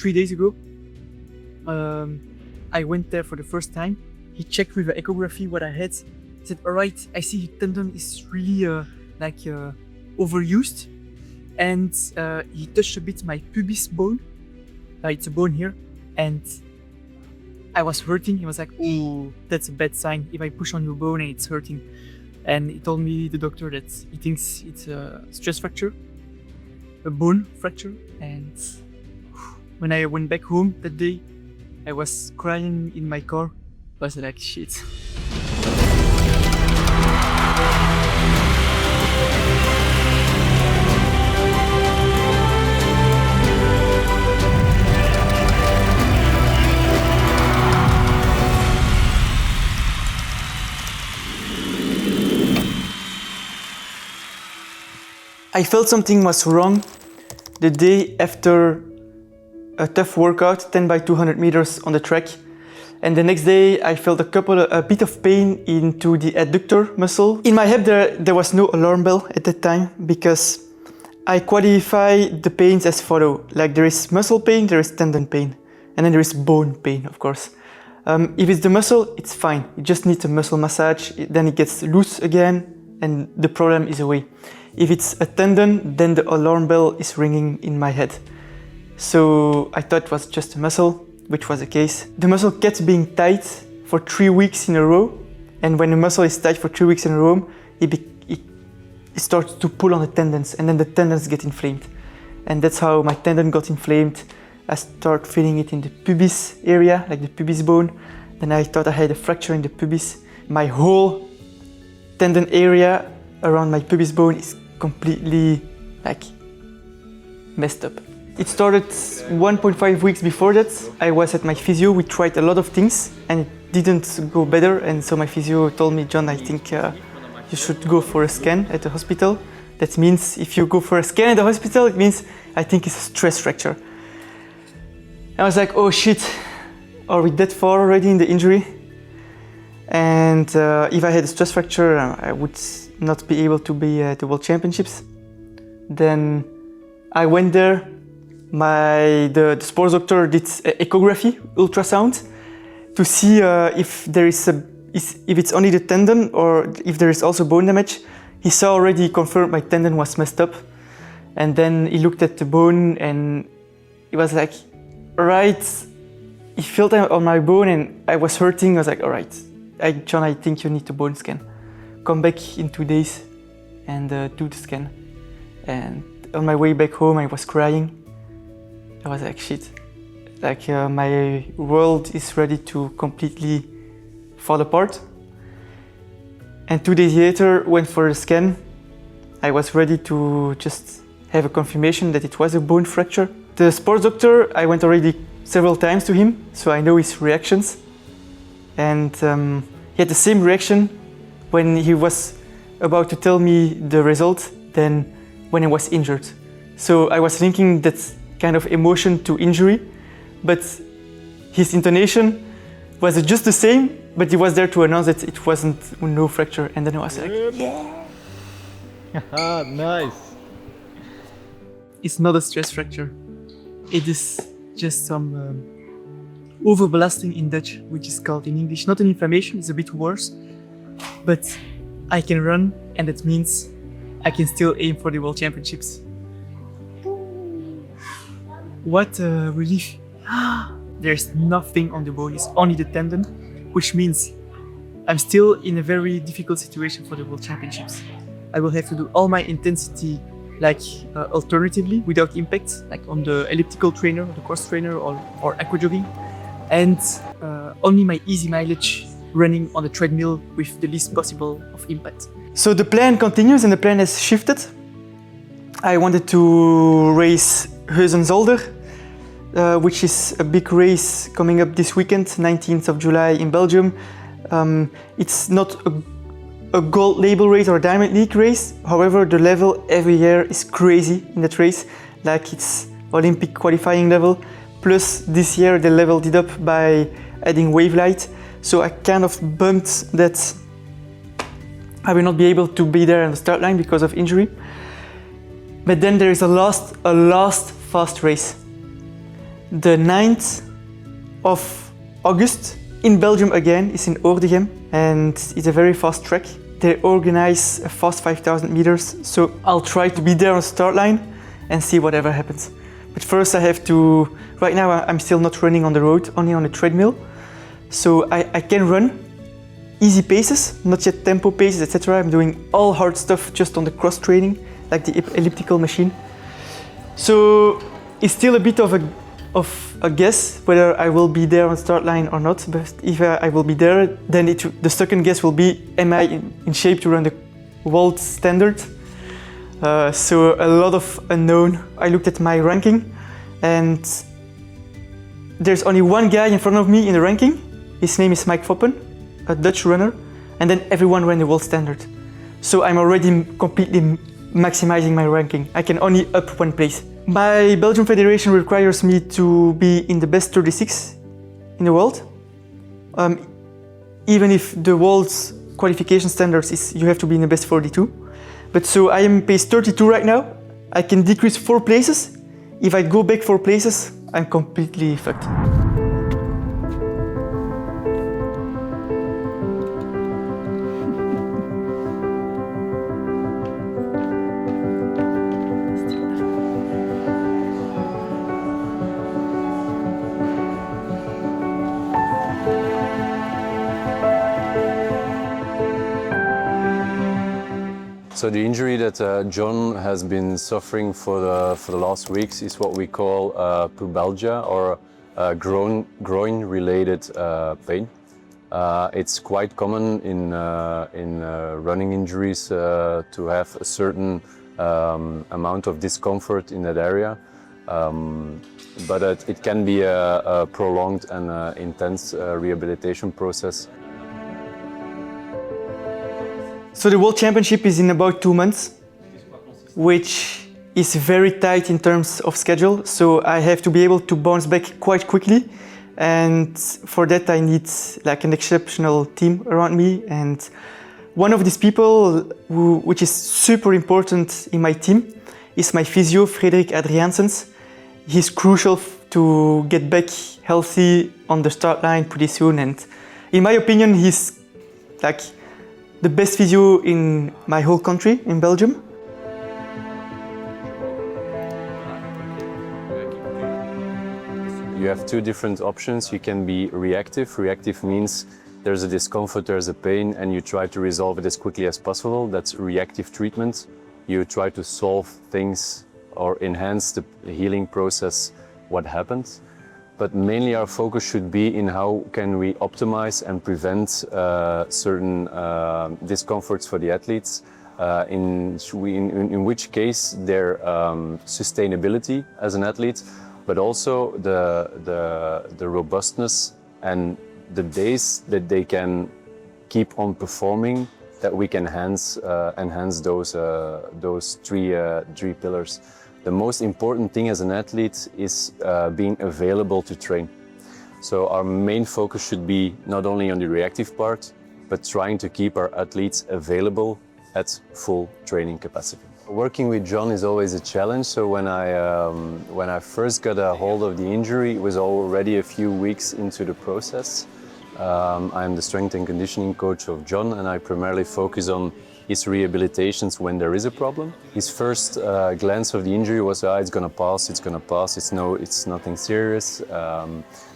3 days ago. I went there for the first time. He checked with the echography what I had. He said, all right, I see your tendon is really overused. And he touched a bit my pubis bone. It's a bone here. And I was hurting. He was like, oh, that's a bad sign. If I push on your bone and it's hurting. And he told me, the doctor, that he thinks it's a stress fracture, a bone fracture. And when I went back home that day, I was crying in my car. I was like, shit. I felt something was wrong the day after a tough workout, 10 by 200 meters on the track. And the next day I felt a bit of pain into the adductor muscle. In my hip there was no alarm bell at that time because I qualify the pains as follow. Like there is muscle pain, there is tendon pain, and then there is bone pain, of course. If it's the muscle, it's fine. You just need a muscle massage, then it gets loose again and the problem is away. If it's a tendon, then the alarm bell is ringing in my head. So I thought it was just a muscle, which was the case. The muscle kept being tight for 3 weeks in a row. And when the muscle is tight for 3 weeks in a row, it starts to pull on the tendons and then the tendons get inflamed. And that's how my tendon got inflamed. I started feeling it in the pubis area, like the pubis bone. Then I thought I had a fracture in the pubis. My whole tendon area around my pubis bone is completely messed up. It started 1.5 weeks before that. I was at my physio, we tried a lot of things and it didn't go better, and so my physio told me, John, I think you should go for a scan at the hospital. That means if you go for a scan at the hospital, it means I think it's a stress fracture. I was like, oh shit, are we that far already in the injury? And if I had a stress fracture, I would not be able to be at the World Championships. Then I went there. The sports doctor did echography, ultrasound, to see if it's only the tendon or if there is also bone damage. He saw already, confirmed my tendon was messed up, and then he looked at the bone and he was like, all right. He felt on my bone and I was hurting. I was like, all right, John, I think you need a bone scan. Come back in 2 days and do the scan. And on my way back home, I was crying. I was like, shit, my world is ready to completely fall apart. And 2 days later, went for a scan. I was ready to just have a confirmation that it was a bone fracture. The sports doctor, I went already several times to him, so I know his reactions. And he had the same reaction when he was about to tell me the result than when I was injured. So I was linking that kind of emotion to injury, but his intonation was just the same, but he was there to announce that it wasn't no fracture. And then I was like, yeah. Nice. It's not a stress fracture. It is just some overbelasting in Dutch, which is called in English, not an inflammation, it's a bit worse. But I can run, and that means I can still aim for the World Championships. What a relief. There's nothing on the bone, it's only the tendon, which means I'm still in a very difficult situation for the World Championships. I will have to do all my intensity alternatively, without impact, like on the elliptical trainer, or the cross trainer, or aqua jogging, and only my easy mileage running on the treadmill with the least possible of impact. So the plan continues and the plan has shifted. I wanted to race Heusden-Zolder, which is a big race coming up this weekend, 19th of July in Belgium. It's not a gold label race or a Diamond League race. However, the level every year is crazy in that race. Like it's Olympic qualifying level. Plus this year they leveled it up by adding wave light. So I kind of bumped that I will not be able to be there on the start line because of injury. But then there is a last fast race. The 9th of August in Belgium again, is in Oordegem, and it's a very fast track. They organize a fast 5,000 meters, so I'll try to be there on the start line and see whatever happens. But first I have to, right now I'm still not running on the road, only on a treadmill. So I can run easy paces, not yet tempo paces, etc. I'm doing all hard stuff just on the cross training, like the elliptical machine. So it's still a bit of a guess whether I will be there on the start line or not. But if I will be there, then the second guess will be, am I in shape to run the world standard? So a lot of unknown. I looked at my ranking, and there's only one guy in front of me in the ranking. His name is Mike Foppen, a Dutch runner, and then everyone ran the world standard. So I'm already completely maximizing my ranking. I can only up one place. My Belgian federation requires me to be in the best 36 in the world. Even if the world's qualification standards is you have to be in the best 42. But so I am pace 32 right now. I can decrease 4 places. If I go back 4 places, I'm completely fucked. So the injury that John has been suffering for the last weeks is what we call pubalgia, or groin-related pain. It's quite common in running injuries to have a certain amount of discomfort in that area, but it can be a prolonged and intense rehabilitation process. So the World Championship is in about 2 months, which is very tight in terms of schedule. So I have to be able to bounce back quite quickly. And for that I need like an exceptional team around me. And one of these people, which is super important in my team, is my physio, Frederik Adriaansens. He's crucial to get back healthy on the start line pretty soon. And in my opinion, he's like the best physio in my whole country, in Belgium. You have 2 different options. You can be reactive. Reactive means there's a discomfort, there's a pain, and you try to resolve it as quickly as possible. That's reactive treatment. You try to solve things or enhance the healing process, what happened. But mainly our focus should be in how can we optimize and prevent certain discomforts for the athletes, in which case their sustainability as an athlete, but also the robustness and the days that they can keep on performing, that we can enhance those three pillars. The most important thing as an athlete is being available to train. So our main focus should be not only on the reactive part, but trying to keep our athletes available at full training capacity. Working with John is always a challenge. So when I first got a hold of the injury, it was already a few weeks into the process. I'm the strength and conditioning coach of John, and I primarily focus on his rehabilitations when there is a problem. His first glance of the injury was, it's gonna pass, it's nothing serious.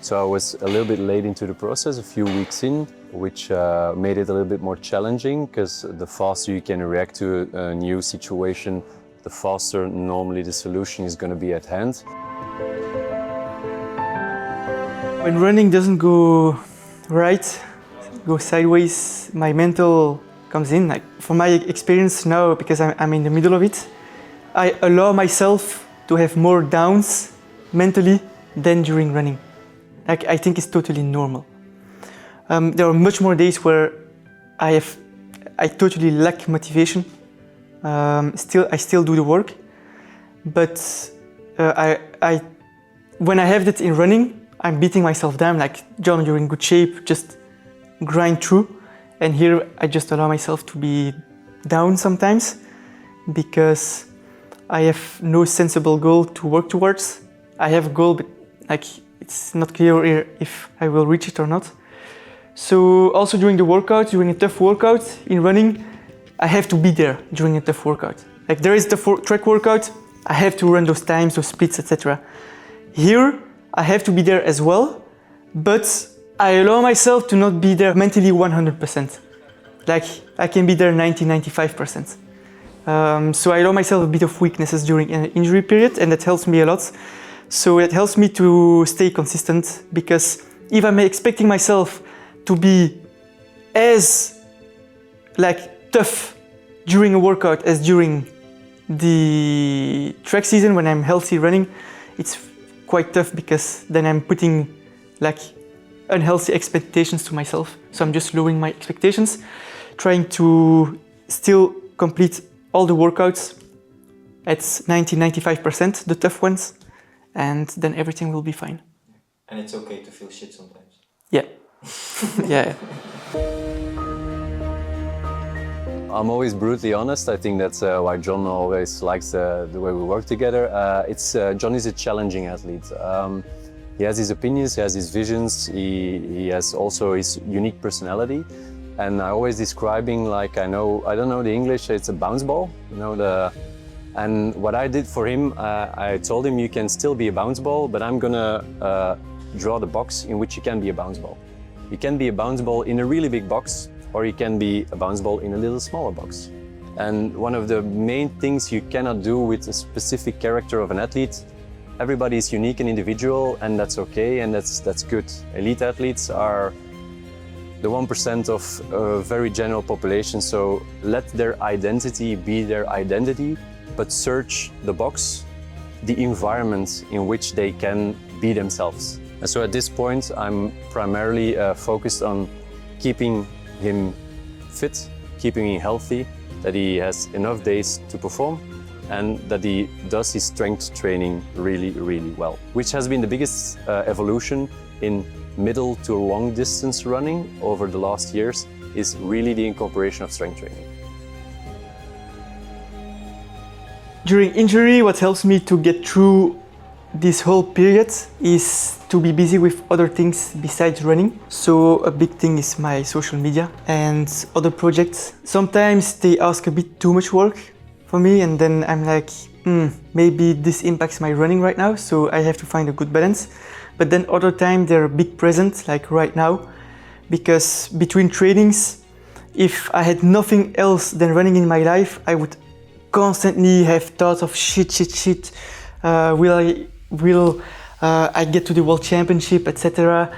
So I was a little bit late into the process, a few weeks in, which made it a little bit more challenging, because the faster you can react to a new situation, the faster normally the solution is gonna be at hand. When running doesn't go right, go sideways, my mental comes in. Like, from my experience now, because I'm in the middle of it, I allow myself to have more downs mentally than during running. Like, I think it's totally normal. There are much more days where I totally lack motivation. I still do the work, but when I have that in running, I'm beating myself down. Like, John, you're in good shape, just grind through. And here I just allow myself to be down sometimes, because I have no sensible goal to work towards. I have a goal, but like it's not clear if I will reach it or not. So also during the workout, during a tough workout in running, I have to be there during a tough workout. Like there is the track workout, I have to run those times, those splits, etc. Here, I have to be there as well, but I allow myself to not be there mentally 100%. Like I can be there 90-95%. So I allow myself a bit of weaknesses during an injury period, and that helps me a lot. So it helps me to stay consistent, because if I'm expecting myself to be as like tough during a workout as during the track season when I'm healthy running, it's quite tough, because then I'm putting like unhealthy expectations to myself. So I'm just lowering my expectations, trying to still complete all the workouts at 90-95%, the tough ones, and then everything will be fine. And it's okay to feel shit sometimes. Yeah. Yeah. I'm always brutally honest. I think that's why John always likes the way we work together. John is a challenging athlete. He has his opinions, he has his visions, he has also his unique personality. And I always describing like I don't know the English, it's a bounce ball, and what I did for him, I told him you can still be a bounce ball, but I'm gonna draw the box in which you can be a bounce ball. You can be a bounce ball in a really big box, or you can be a bounce ball in a little smaller box. And one of the main things you cannot do with a specific character of an athlete, everybody is unique and individual, and that's okay, and that's good. Elite athletes are the 1% of a very general population, so let their identity be their identity, but search the box, the environment in which they can be themselves. And so at this point, I'm primarily focused on keeping him fit, keeping him healthy, that he has enough days to perform, and that he does his strength training really, really well, which has been the biggest evolution in middle to long distance running over the last years, is really the incorporation of strength training. During injury, what helps me to get through this whole period is to be busy with other things besides running. So a big thing is my social media and other projects. Sometimes they ask a bit too much work for me, and then I'm like, maybe this impacts my running right now, so I have to find a good balance. But then other time they're a big present, like right now, because between trainings, if I had nothing else than running in my life, I would constantly have thoughts of shit. Will I get to the World Championship, etc.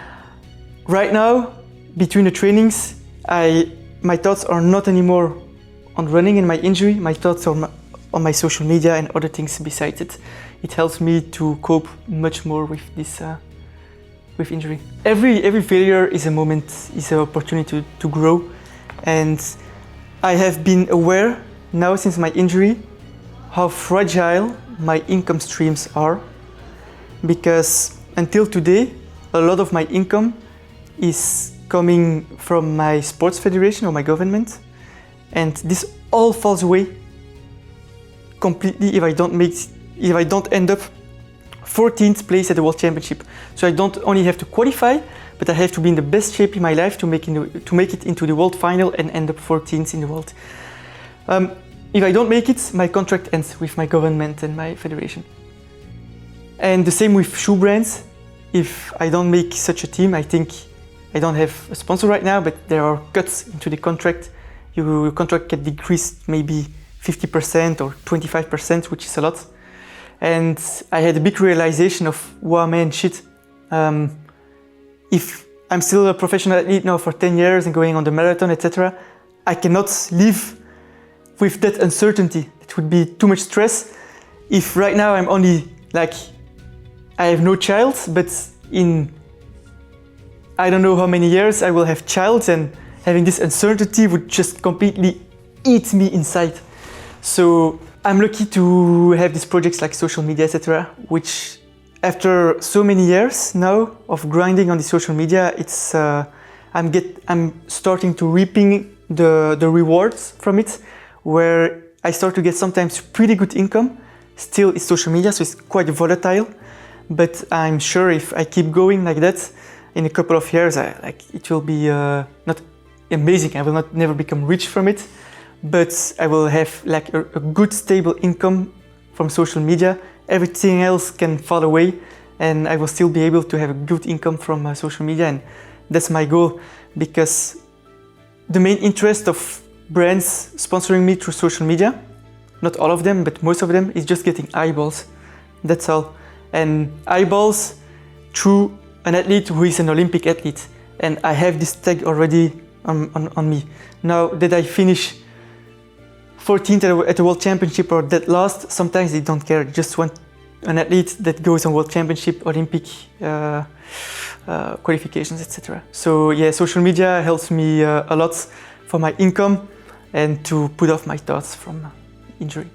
Right now, between the trainings, my thoughts are not anymore on running and my injury. My thoughts are on my social media and other things besides it. It helps me to cope much more with this with injury. Every failure is a moment, is an opportunity to grow, and I have been aware now since my injury how fragile my income streams are, because until today a lot of my income is coming from my sports federation or my government, and this all falls away completely if I don't end up 14th place at the World Championship. So I don't only have to qualify, but I have to be in the best shape in my life to make it into the world final and end up 14th in the world. If I don't make it, my contract ends with my government and my federation. And the same with shoe brands. If I don't make such a team, I think I don't have a sponsor right now, but there are cuts into the contract. Your contract can decrease maybe 50% or 25%, which is a lot. And I had a big realization of, wow, man, shit. If I'm still a professional athlete now for 10 years and going on the marathon, etc., I cannot live with that uncertainty. It would be too much stress. If right now I'm only like, I have no child, but in I don't know how many years I will have child, and having this uncertainty would just completely eat me inside. So I'm lucky to have these projects like social media, etc., which after so many years now of grinding on the social media, it's I'm starting to reaping the rewards from it, where I start to get sometimes pretty good income. Still, it's social media, so it's quite volatile. But I'm sure if I keep going like that, in a couple of years, it will be not amazing. I will not never become rich from it, but I will have like a good stable income from social media. Everything else can fall away, and I will still be able to have a good income from social media, and that's my goal, because the main interest of brands sponsoring me through social media, not all of them, but most of them, is just getting eyeballs. That's all. And eyeballs through an athlete who is an Olympic athlete. And I have this tag already on me. Now that I finish 14th at the World Championship or that last, sometimes they don't care. They just want an athlete that goes on World Championship, Olympic qualifications, etc. So yeah, social media helps me a lot for my income and to put off my thoughts from injury.